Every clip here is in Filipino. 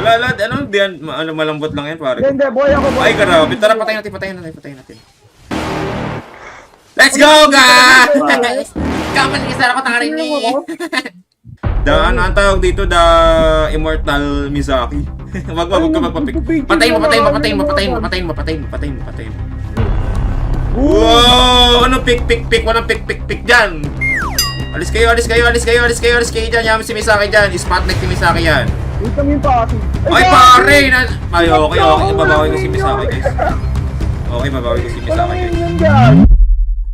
Wala, ano, diyan, malambot lang yan, pare. Hindi, boy ako, boy. Ay, grabe. Tara, patayin natin. Let's go, guys! Kaman, isa ako tangarin ni. Ano ang tawag dito, the Immortal Misaki. Wag ka magpapik. Patayin mo. Wow! Ano pick? Walang pick dyan. Alis kayo dyan. Yaman si Misaki dyan. Spotlight si Misaki yan. Dito mo yung pati. Ay, pare! Ay, okay. Babawi ko si Misaki, guys.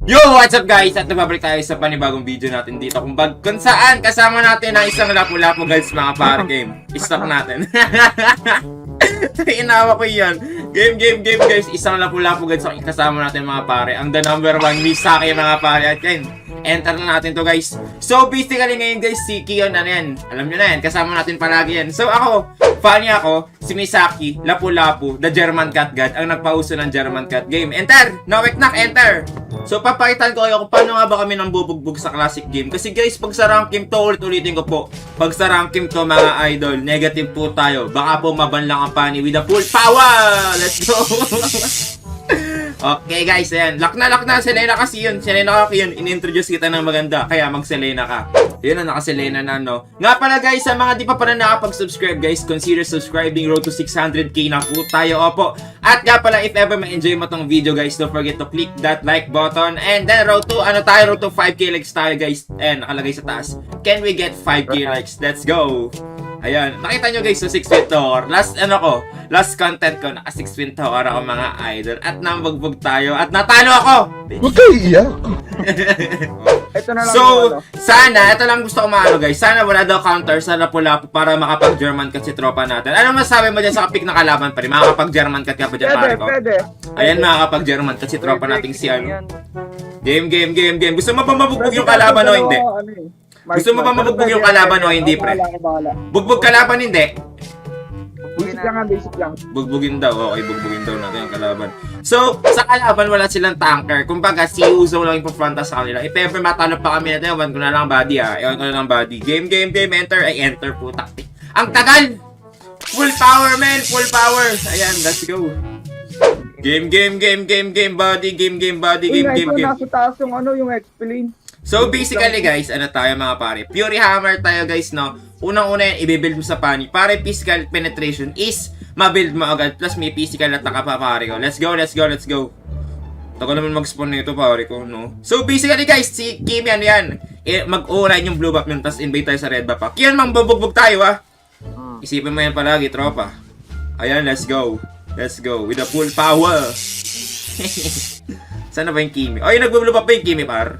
Yo! What's up, guys? At nababalik tayo sa panibagong video natin dito kung saan kasama natin ang isang lapu-lapu, guys, mga pare game. I-stop natin. Inawa ko yan. Game, guys. Isang lapu-lapu, guys, kasama natin, mga pare. Ang the number one Misaki, mga pare. At yan, enter na natin to, guys. So, basically ngayon, guys, si Kion, ano yan? Alam nyo na yan, kasama natin palagi yan. So, funny ako, si Misaki, lapu-lapu, the German Cat God, ang nagpauso ng German Cat game. Enter! Knock, enter! So, papakitan ko kayo kung paano nga ba kami nang bubugbog sa classic game. Kasi guys, pag sa rank game to, ulit-ulitin ko po. Pag sa rank game to, mga idol, negative po tayo. Baka po maban lang ang pani with the full power! Let's go! Okay guys, ayan. Lock na. Selena kasi yun. In-introduce kita ng maganda. Kaya mag-Selena ka. Yun na, naka-Selena na, no? Nga pala guys, sa mga di pa pala nakapag-subscribe guys, consider subscribing. Road to 600k na po tayo, opo. At nga pala, if ever ma-enjoy mo tong video guys, don't forget to click that like button. And then, road to 5k likes tayo guys. And nakalagay sa taas. Can we get 5k likes? Let's go! Ayan, nakita nyo guys, so 6 feet tower. Last content ko, naka 6 feet tower ako, mga idol. At nambagbog tayo, at natalo ako! Huwag kayo iyak! Ito na lang. So, ito lang gusto ko maano guys. Sana wala daw counter sa lapu-lapu para makapag-German cut si tropa natin. Ano masabi mo dyan sa pick na kalaban pa rin? Makakapag-German cut ka ba dyan, pare ko? Pwede. Ayan, makakapag-German cut si tropa nating si ano. Game. Gusto mo ba mabugbog yung kalaban o hindi? Gusto mo ba mabugbog yung kalaban o hindi, pre? Bugbog kalaban, hindi? Basic lang. Bugbugin daw. Okay, bugbugin daw natin yung kalaban. So, sa kalaban, wala silang tanker. Kumbaga, si Uzo lang yung pafronta sa kanila. If ever matalo pa kami natin, ewan ko na lang body, Ewan ko na lang body. Game, enter. Ay, enter po, taktik. Ang tagal! Full power, man! Full power! Ayan, let's go. Game, body. Game. Nasa taas yung explain. So basically guys, ano tayo mga pare? Fury Hammer tayo guys, no? Unang-una yan, i-build mo sa pani. Pare physical penetration is ma-build mo agad. Plus may physical attack pa pare ko. Let's go. Tako naman mag-spawn na ito pare ko, no? So basically guys, si Kimi ano yan? Mag-uurain yung blue buff yun, tapos invade tayo sa red buff. Yan, mambubugbog tayo Isipin mo yan palagi, tropa. Ayan, let's go. With the full power. Sana ba yung Kimi? Ay, nag-blue buff pa yung Kimi, par.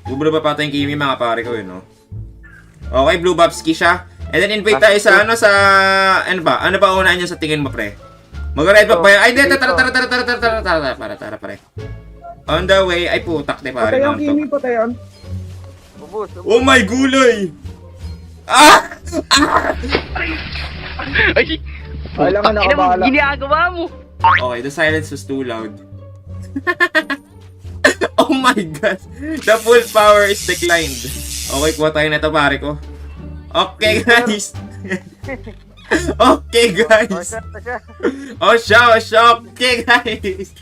Blue buff pa yung Kimi, mga pare ko yun, no? Okay, blue buff ski siya. And then invite tayo sa ano ba? Ano ba unahin nyo sa tingin mo, pre? Mag-red buff ba yan? Ay, hindi, tara, pare. On the way, ay putak, pare. Patay yung Kimi, patay yun. Oh my gulay! Ay! Alam mo na, kabahala. Ginagawa mo! Okay, the silence was too loud. Oh my god! The full power is declined. Okay, kuha tayo na ito, pare ko. Okay, guys. Oh, siya. Okay, guys.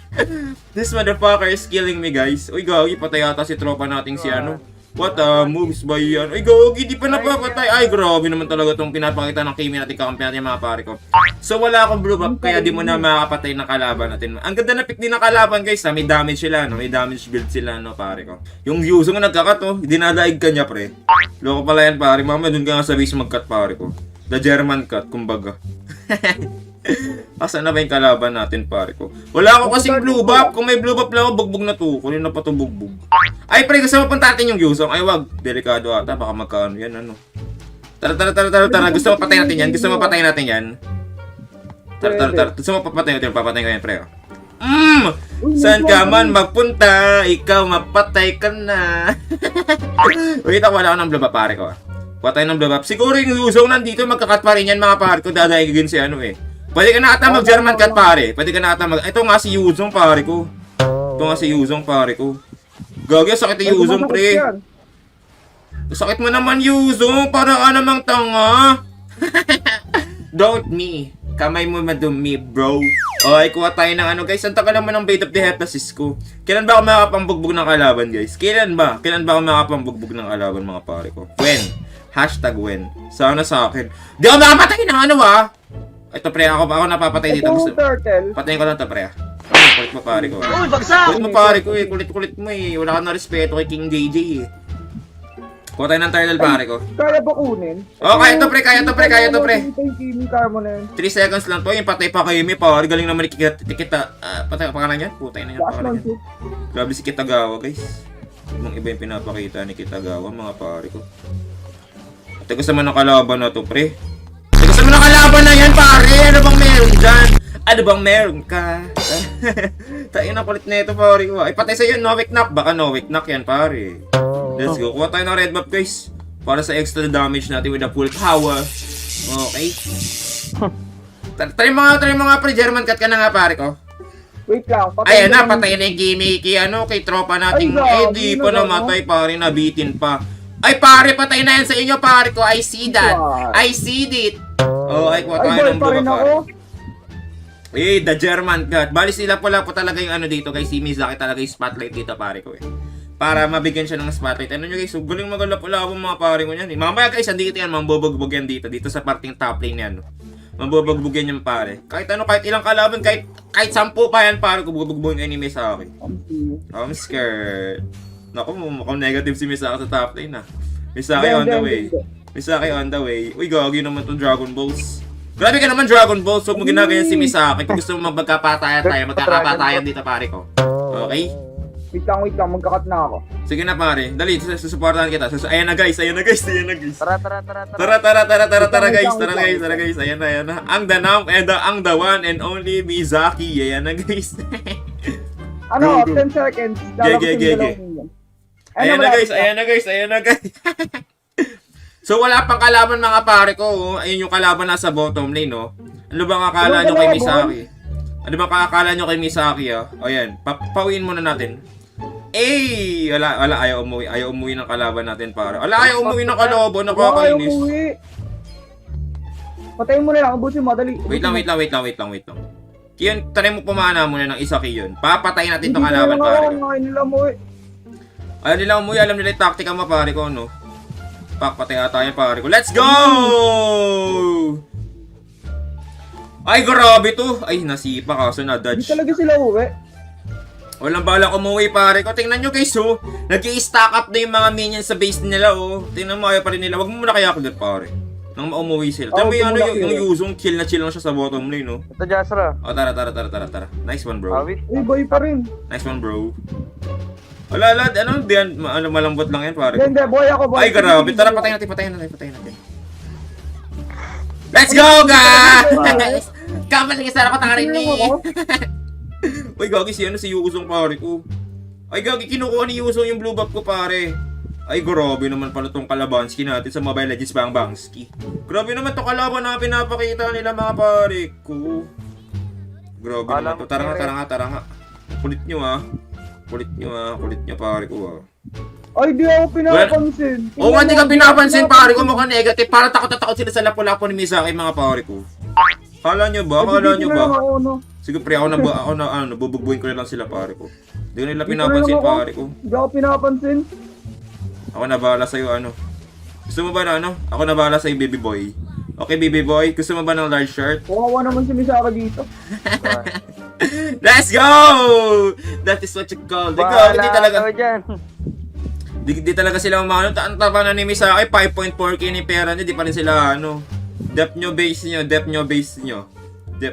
This motherfucker is killing me, guys. Uy, gagi, patay yata si tropa nating si ano. What moves ba yan? Ay, gagi, di pa napapatay. Ay, grabe naman talaga itong pinapakita ng Kimi natin, kakampi natin, mga pare ko. So, wala akong blue buff, kaya di mo na makakapatay ng kalaban natin. Ang ganda na pick din ng kalaban, guys. May damage sila, no? May damage build sila, no, pare ko. Yung Yuzo nga nagkakat, dinadaig ka niya, pre. Loko pala yan, pare. Mama, dun ka nga sa base mag-cut, pare ko. The German cut, kumbaga. Asan na ba yung kalaban natin, pare ko? Wala ako kasing blue buff. Kung may blue buff lang ako, bugbog na to. Kunin na pa to bugbog. Ay, pre, gusto mo punta natin yung Yusong? Ay, wag. Delikado ata. Baka magkaano yan, ano. Tara. Gusto mo patayin natin yan? Gusto mo papatayin natin? Papatayin ko yan, pre. Saan ka man magpunta, ikaw mapatay ka na. Wait, wala ako ng blue buff, pare ko. Patay ng blue buff. Siguro yung Yusong nandito, magkakat pa rin yan, mga pare ko. Dadayagin si ano Pwede ka na ata mag-German cut, pare. Ito nga si Yusong, pare ko. Gagi, sakit yung Yusong, pre. Sakit mo naman, Yusong. Para ka namang tanga. Don't me. Kamay mo madumi, bro. Okay, kuha tayo ng ano, guys. Ang tagal naman ng Blade of the Heptasis ko. Kailan ba ako makapambugbog ng kalaban, guys? Kailan ba? Kailan ba ako makapambugbog ng kalaban, mga pare ko? When? Hashtag when. Sana sa akin. Di ako makapatay ng ano, ah! Ito, pre. Ako napapatay dito. Ito, turtle. Patayin ko lang ito, pre. Kulit mo, pare ko. Uy, bagsak! Kulit mo, pare ko, eh. Kulit mo, eh. Wala ka na respeto kay King JJ, eh. Kuha tayo ng turtle, pare ko. Kaya ba kunin? Oh, kaya to, pre. Kaya to, pre. Kaya to, pre. Ito yung Kimi Karmo na yun. 3 seconds lang to. Yung patay pa kayo, may power. Galing naman ni Kita. Patay pa ka na yan? Putay na yan. Last Pangalan one, yan. Grabe si Kitagawa, guys. Ibang iba yung pinapakita ni Kitagawa, mga pare ko. Ate, gusto mo ng kalaban na to, pre? Ate, gusto mo ng kalaban na yan, pare? Ano bang meron dyan? Ano bang meron ka? Tayo na kulit na ito, pare ko. Ay, patay sa'yo, no-wick knock. Baka no-wick knock yan, pare. Let's go. Kuha tayo ng red buff, guys. Para sa extra damage natin with the full power. Okay. Try mga pre-German cut ka na nga, pare ko. Wait lang. Ayan na, patay na yung gimmick kay tropa nating Ay, di gago, pa namatay, pare, nabitin pa. Ay, pare, patay na yan sa inyo, pare ko. I see that. I see it. Oh, ay, kuha tayo ng pa rin blue, ako. pare. Eh, the German cut. Bali sila pala po talaga yung ano dito, guys. Si Mizaki talaga yung spotlight dito, pare ko, eh. Para mabigyan siya ng spotlight. Ano nyo, guys? So, galing magalap-ulapong mga pare ko yan, eh. Mamaya, guys, andito yan. Mambobogbog yan dito sa parting top lane yan, no. Mambobogbog yan yung pare. Kahit ano, kahit ilang kalaban, kahit 10 pa yan, pare ko, bubogbog yung enemy sa akin. I'm scared. Naku, mukhang negative si Misaki sa top lane, ah. Misaki on the way. Misaki on the way. Uy, gagi naman itong Dragon Balls. Grabe ka naman, Dragon Balls. Huwag mo ginagayan si Misaki. Kung gusto mo magkapatayan tayo, magkakapatayan dito, pare ko. Okay? Wait lang. Magkakat na ako. Sige na, pare. Dali, susuportahan kita. Ayan na, guys. Tara. Tara, guys. Ayan na. Ang the one and only Mizaki. Ayan na, guys. Ano, Go. 10 seconds. Ge. Ayan na, guys. So, wala pang kalaban, mga pare ko. Oh. Ayun yung kalaban nasa bottom lane, no? Ano bang akala nyo kay Misaki? Ano bang akala nyo kay Misaki, oh? O yan, pauwiin muna natin. Eh, wala, ayaw umuwi ng kalaban natin, pare. Ayaw umuwi ng kalaban, nakakainis. Patayin mo na lang, ubusin mo, dali. Wait lang. Kiyon, try mo pumana muna ng isa Kiyon. Papatayin natin itong kalaban, pare ko. Ayaw nila umuwi, alam nila yung taktika mo, pare ko, no? Papatay ata yan, pare ko. Let's go! Ay, grabe to. Ay, nasipa kaso na-dodge. Hindi talaga sila uwi. Walang balak umuwi, pare ko. Tingnan nyo, guys, oh. Nag-i-stack up na yung mga minions sa base nila, oh. Tingnan mo, ayaw pa rin nila. Wag mo muna kaya kulit, pare. Nang umuwi sila. Tama yung Yuzong, chill na lang siya sa bottom lane, no? Ito, Jasra. Oh, tara. Nice one, bro. Awit. Uy, boy pa rin. Nice one, bro. Wala, malambot lang yan, pare ko. Hindi, boy ako, boy. Ay, grabe. Tara, patayin natin. Let's go, guys! Kapal sana ako tangarinig. Uy, gagi si Yuzong, pare ko. Ay, gagi, kinukuha ni Yuzong yung blue buff ko, pare. Ay, grabe naman pala tong Kalabanski natin sa Mobile Legends Bangski. Grabe naman tong kalaban na pinapakita nila, mga pare ko. Grabe naman to. Tara nga. Kulit nyo, pare ko, ah. Ay, di ako pinapansin. Oo, hindi ka pinapansin, pare ko. Mukhang negative. Para takot si sa lapu-lapu ni Misaki, mga pare ko. Kala nyo ba? Sige, pre, ako na, bubugbuhin ko na lang sila, pare ko. Hindi ko nila pinapansin, pare ko. Hindi ako pinapansin. Ako na bahala sa'yo, Gusto mo ba na, Ako na bahala sa'yo, baby boy. Okay, baby boy. Gusto mo ba ng large shirt? Kawawa naman si Misaka dito. Let's go! That is what you call. Hindi talaga. Di talaga sila umano. Ang taba na ni Misaki, 5.4k ni pera niya. Di pa rin sila, Depth nyo base nyo.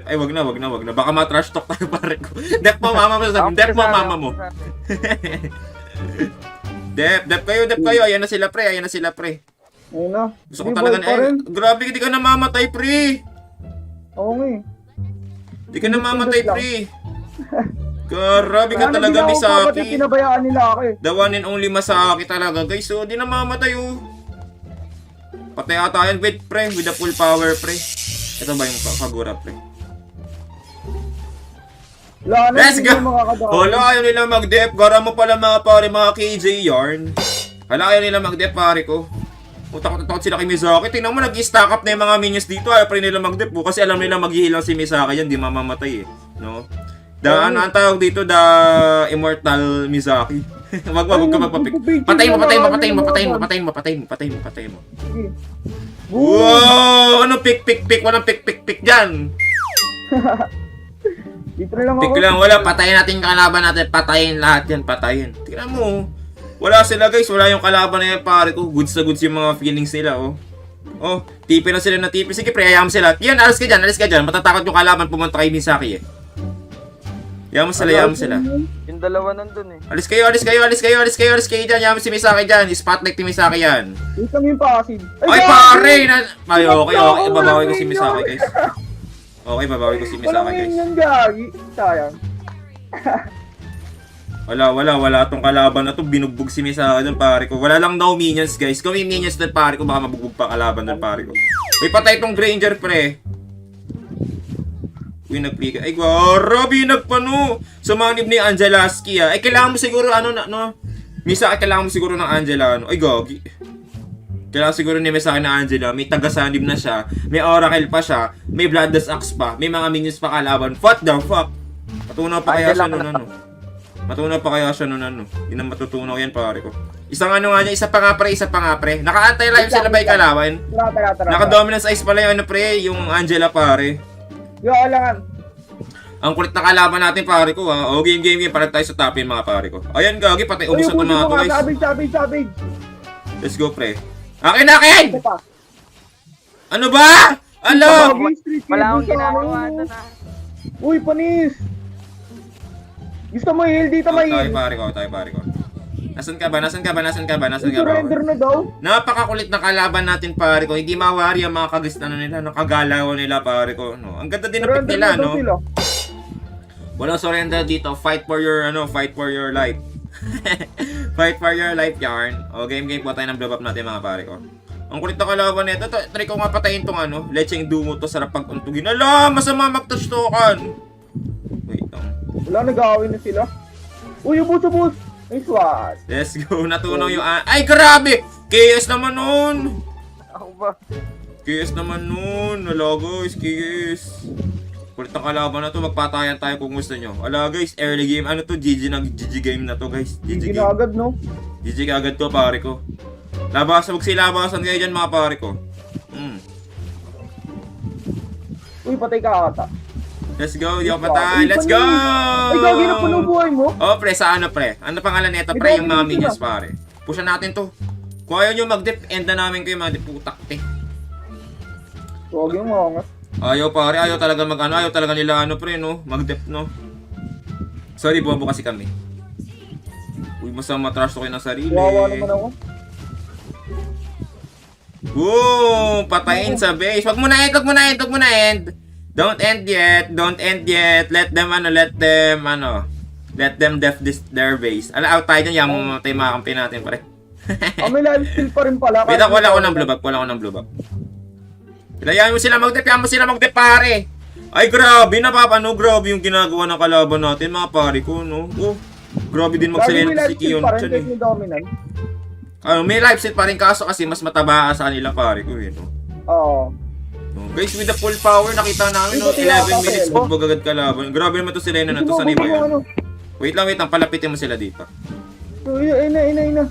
Ay, wag na. Baka ma-trash talk tayo, pare ko. Depth mo, mama mo. Depth mo, mama mo. Dep kayo. Ayan na sila, pre. Ayun na. Gusto ko talaga grabe, di ka namamatay, pre. Oo nga eh. Di ka namamatay, pre. Grabe ka talaga, Misaki. Pinabayaan nila ako eh. The one and only Masaki talaga, guys. So, di namamatay, oh. Patay ata yan with the full power, pre. Ito ba yung Kagura, pre? Let's go! Hala, ayaw nila mag-dep. Gara mo pala, mga pare, mga KJ yarn. Hala, ayaw nila mag-dep, pare ko. Takot sila kay Misaki. Tingnan mo, nag-stack up na yung mga minions dito. Ayaw pa rin nila mag-dep po. Kasi alam nila mag-heal si Misaki yan. Di mamamatay eh. No? Ano ang tawag dito? The Immortal Misaki. Wag ka magpapik. Patayin mo. Sige. Wow! Anong pick? Walang pick dyan. Dito na lang ako. Pick lang, wala. Patayin natin yung kalaban natin. Patayin lahat yan, patayin. Tingnan mo. Wala sila guys, wala yung kalaban na yan pare ko. Goods na goods yung mga feelings nila oh. Oh, tipi na sila na tipi. Sige pre, hayaan mo sila. Yan, alis ka dyan. Matatakot yung kalaban pumunta kay Misaki eh. Hayaan mo sila. Yung dalawa nandun eh. Alis kayo dyan. Hayaan mo si Misaki dyan. Spotlight ni Misaki yan. Dito lang yung pasid. Ay pare! Okay. Babawi ko si Misaki guys. Okay, babawi ko si Misaki Walang guys. yung gagi. Sayang. Wala tong kalaban na to. Binugbog si Misaki dun pare ko. Wala lang daw minions guys. Kung may minions dun pare ko, baka mabugbog pa kalaban dun pare ko. Uy, patay tong Granger pre. Uy, nag-plika. Ay, grabe, nagpano. Sumanib ni Angelaski ah. Ay, kailangan mo siguro, Misaki, kailangan mo siguro ng Angela, Ay, gagi. Kailangan siguro ni Misaki na Angela. May taga-sanib na siya. May Oracle pa siya. May Bloodless Axe pa. May mga minions pa kalaban. What the fuck? Matunaw pa kaya siya nun, Hindi na matutunaw yan, pare ko. Isa pa nga pre. Naka-antay live sila ba yung kalaban? Tara. Naka-dominance ice pala yung yung Angela, pare. Yo, alangan. Ang kulit na kalaban natin pare ko ha. O game. Palag tayo sa top mga pare ko. Ayan gagi, patay ubos na mga to guys. Savage. Let's go pre. Akin! Ito pa. Ano ba? Alam! Wala akong ginagawa doon ah. Uy, panis. Gusto mo i-heal dito, may Tayo heal. pare ko. Nasaan ka ba? Surrender na daw. Napakakulit na kalaban natin pare ko. Hindi mawari ang mga kagistano nila, nakagalaw nila pare ko. No? Ang ganda din ng pick nila, no? Walang surrender dito. Fight for your life. Fight for your life, yarn. O, game po tayo ng blow up natin mga pare ko. Ang kulit na kalaban nito. Try ko nga patayin tong lecheng dumo to. Sarap pag-untugin. Ala, masama mag-touch-tokan. Wait lang. Wala, nag-aawin na sila. Uy, ubus. Nice one. Let's go. Natunaw yung... Ay, grabe! KS naman nun! Ako ba? KS naman nun. Wala guys, KS. Kulit ang kalaban na to. Magpatayan tayo kung gusto nyo. Wala guys, early game. Ano to? GG game na to guys. GG Hindi game. na agad, no? GG agad to pare ko. Magsilabasan kayo dyan mga pare ko. Uy, patay ka ata. Let's go, di ako patay. Let's go! Ay, gagi na puno buhay mo. Oh, pre, sa pre? Ano pangalan nito, pre? Yung mga minions, pare. Pushan natin to. Kung ayaw nyo mag-dip, end na namin kayo mga diputak, te. Huwag yung mga. Ayaw, pare. Ayaw talaga Ayaw talaga nila, pre, no? Mag-dip, no? Sorry, bobo kasi kami. Uy, masama trash ko kayo ng sarili. Wawa naman ako. Boom! Patayin sa base. Wag mo na end. Don't end yet. Let them def their base. Out tayo dyan, yaman mamatay mga kampi natin, pare. May live steal pa rin pala. Wait, wala ko ng blue buff. Hayaan mo sila mag-dep, pare. Ay, grabe, grabe yung ginagawa ng kalaban natin, mga pare ko, no? Oh, grabe din magsalita si Kion. May live steal pa rin, kaso kasi mas mataba sa kanila, pare ko, no? Oo. Guys, with the full power, nakita namin, 11 minutes bugbog agad kalaban. Grabe naman to sila na to, sanay ba yan? Wait lang, palapitin mo sila dito. Ina.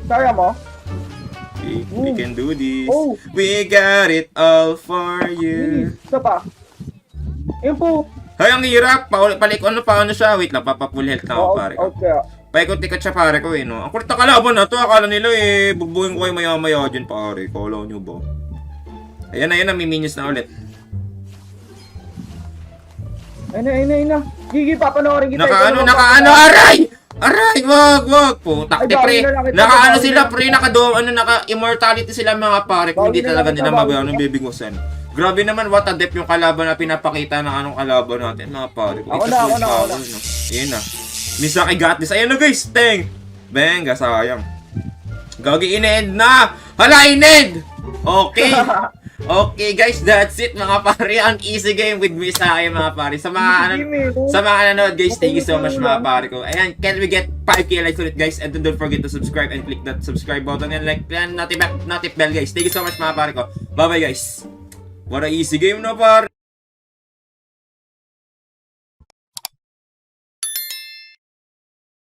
Kaya mo? We can do this. Oh. We got it all for you. Isa pa. Ayun po. Ay, ang hirap. Paano siya? Wait lang, papapull health na ako, pare ko. Okay. Paikot-ikot siya, pare ko, no? Ang kulit na kalaban na to. Akala nila, bugbuhin ko kayo maya-maya dyan, pare. Kala nyo ba? Ayan, may minions na ulit. Ina. Gigi, papanoorin kita. Naka-ano, aray! Aray, wag! Putak, pre. Naka-ano sila, pre. Naka-immortality sila, mga pare. Kung hindi talaga nila mabayaw ng bibingusan. Grabe naman, what a depth yung kalaban na pinapakita ng anong kalaban natin, mga pare. Ako na. Ayan na. Misaki got this. Ayan na, guys. Teng. Benga, sayang. Gagi, in-end na. Hala, in-end! Okay. Okay guys, that's it mga pare. Ang easy game with Misaki mga pare. Sa mga sa mga nanonood guys, thank you so much mga pare ko. Ayan, can we get 5k likes ulit guys? And don't forget to subscribe and click that subscribe button and like and notif bell guys. Thank you so much mga pare ko. Bye bye guys. What a easy game no pare.